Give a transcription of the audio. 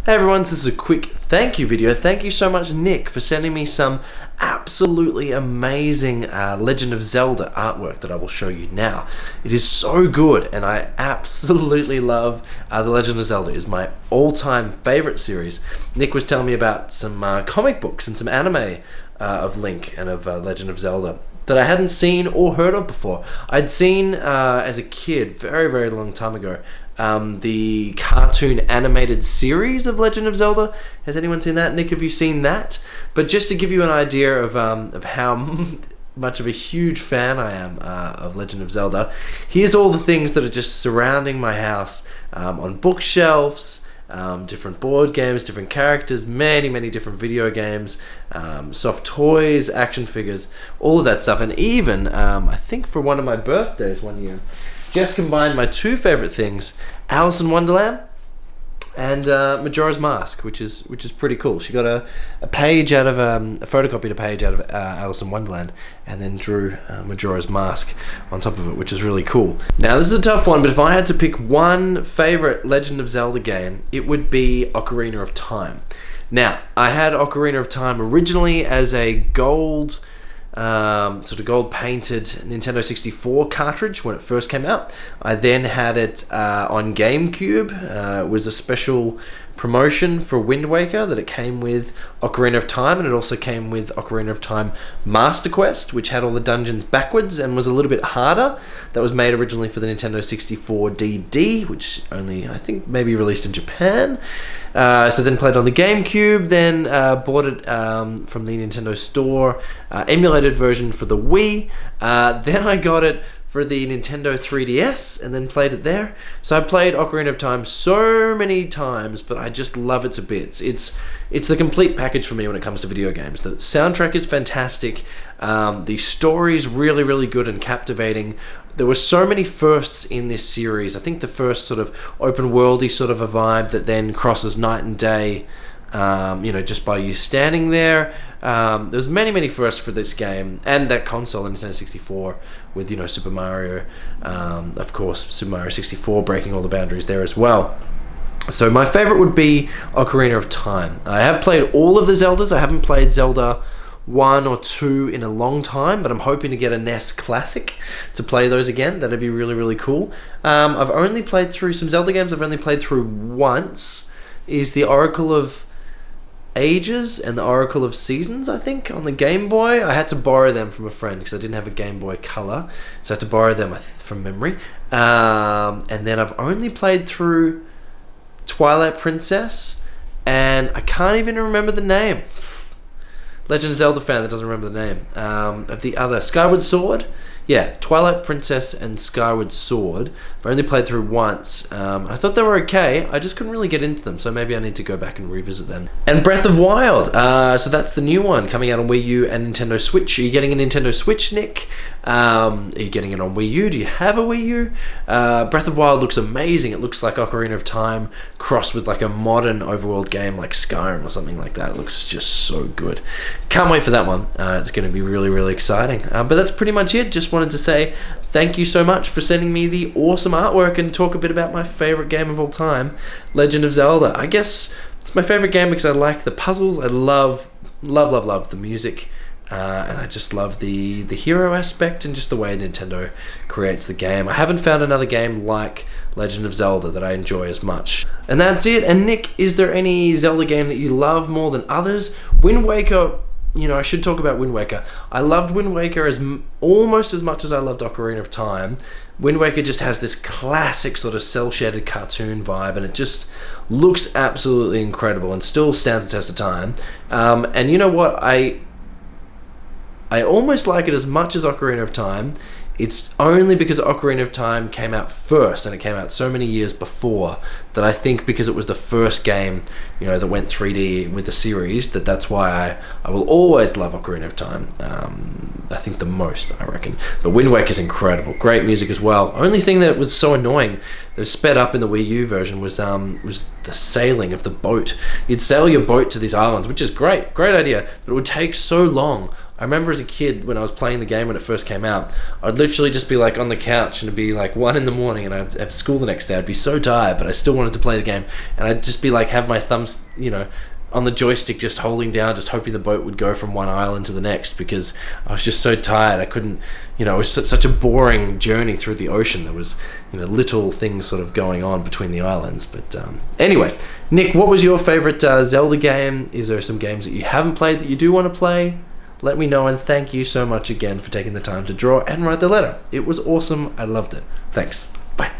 Hey everyone, this is a quick thank you video. Thank you so much, Nick, for sending me some absolutely amazing Legend of Zelda artwork that I will show you now. It is so good, and I absolutely love The Legend of Zelda. It is my all-time favorite series. Nick was telling me about some comic books and some anime of Link and of Legend of Zelda that I hadn't seen or heard of before. I'd seen as a kid, very, very long time ago, the cartoon animated series of Legend of Zelda. Has anyone seen that? Nick, have you seen that? But just to give you an idea of how much of a huge fan I am of Legend of Zelda, here's all the things that are just surrounding my house on bookshelves, different board games, different characters, many different video games, soft toys, action figures, all of that stuff. And even, I think for one of my birthdays one year, just combined my two favorite things, Alice in Wonderland and Majora's Mask, which is pretty cool. She got a page out of a photocopied a page out of Alice in Wonderland, and then drew Majora's Mask on top of it, which is really cool. Now this is a tough one, but if I had to pick one favorite Legend of Zelda game, it would be Ocarina of Time. Now I had Ocarina of Time originally as a gold gold painted Nintendo 64 cartridge when it first came out. I then had it on GameCube. It was a special promotion for Wind Waker that it came with Ocarina of Time, and it also came with Ocarina of Time Master Quest, which had all the dungeons backwards and was a little bit harder. That was made originally for the Nintendo 64 DD, which only I think maybe released in Japan. So then played on the GameCube, then bought it from the Nintendo Store, emulated version for the Wii. Then I got it for the Nintendo 3DS and then played it there. So I played Ocarina of Time so many times, but I just love it to bits. It's the complete package for me when it comes to video games. The soundtrack is fantastic. The story's really good and captivating. There were so many firsts in this series. I think the first sort of open worldy sort of a vibe that then crosses night and day, just by you standing there. There's many firsts for this game and that console, Nintendo 64, with Super Mario, of course, Super Mario 64 breaking all the boundaries there as well. So my favorite would be Ocarina of Time. I have played all of the Zeldas. I haven't played Zelda 1 or 2 in a long time, but I'm hoping to get a NES Classic to play those again. That'd be really cool. I've only played through some Zelda games. I've only played through once. Is the Oracle of Ages and the Oracle of Seasons, I think, on the Game Boy. I had to borrow them from a friend because I didn't have a Game Boy Color, so I had to borrow them from memory. And then I've only played through Twilight Princess, and I can't even remember the name. Legend of Zelda fan that doesn't remember the name of the other Skyward Sword. Yeah, Twilight Princess and Skyward Sword. I've only played through once. I thought they were okay. I just couldn't really get into them, so maybe I need to go back and revisit them. And Breath of Wild. So that's the new one coming out on Wii U and Nintendo Switch. Are you getting a Nintendo Switch, Nick? Are you getting it on Wii U? Do you have a Wii U? Breath of Wild looks amazing. It looks like Ocarina of Time crossed with like a modern overworld game like Skyrim or something like that. It looks just so good. Can't wait for that one. It's going to be really exciting. But that's pretty much it. Just wanted to say thank you so much for sending me the awesome artwork and talk a bit about my favorite game of all time, Legend of Zelda. I guess it's my favorite game because I like the puzzles. I love the music. And I just love the hero aspect and just the way Nintendo creates the game. I haven't found another game like Legend of Zelda that I enjoy as much. And that's it. And Nick, is there any Zelda game that you love more than others? Wind Waker, I should talk about Wind Waker. I loved Wind Waker almost as much as I loved Ocarina of Time. Wind Waker just has this classic sort of cel-shaded cartoon vibe, and it just looks absolutely incredible and still stands the test of time. And you know what? I almost like it as much as Ocarina of Time. It's only because Ocarina of Time came out first, and it came out so many years before, that I think because it was the first game, that went 3D with the series, that's why I will always love Ocarina of Time. I think the most, I reckon. But Wind Waker is incredible. Great music as well. Only thing that was so annoying that was sped up in the Wii U version was the sailing of the boat. You'd sail your boat to these islands, which is great idea, but it would take so long. I remember as a kid when I was playing the game when it first came out, I'd literally just be like on the couch and it'd be like 1 a.m. and I'd have school the next day. I'd be so tired, but I still wanted to play the game, and I'd just be like have my thumbs, on the joystick, just holding down, just hoping the boat would go from one island to the next, because I was just so tired. I couldn't, it was such a boring journey through the ocean. There was, little things sort of going on between the islands. But anyway, Nick, what was your favorite Zelda game? Is there some games that you haven't played that you do want to play? Let me know, and thank you so much again for taking the time to draw and write the letter. It was awesome. I loved it. Thanks. Bye.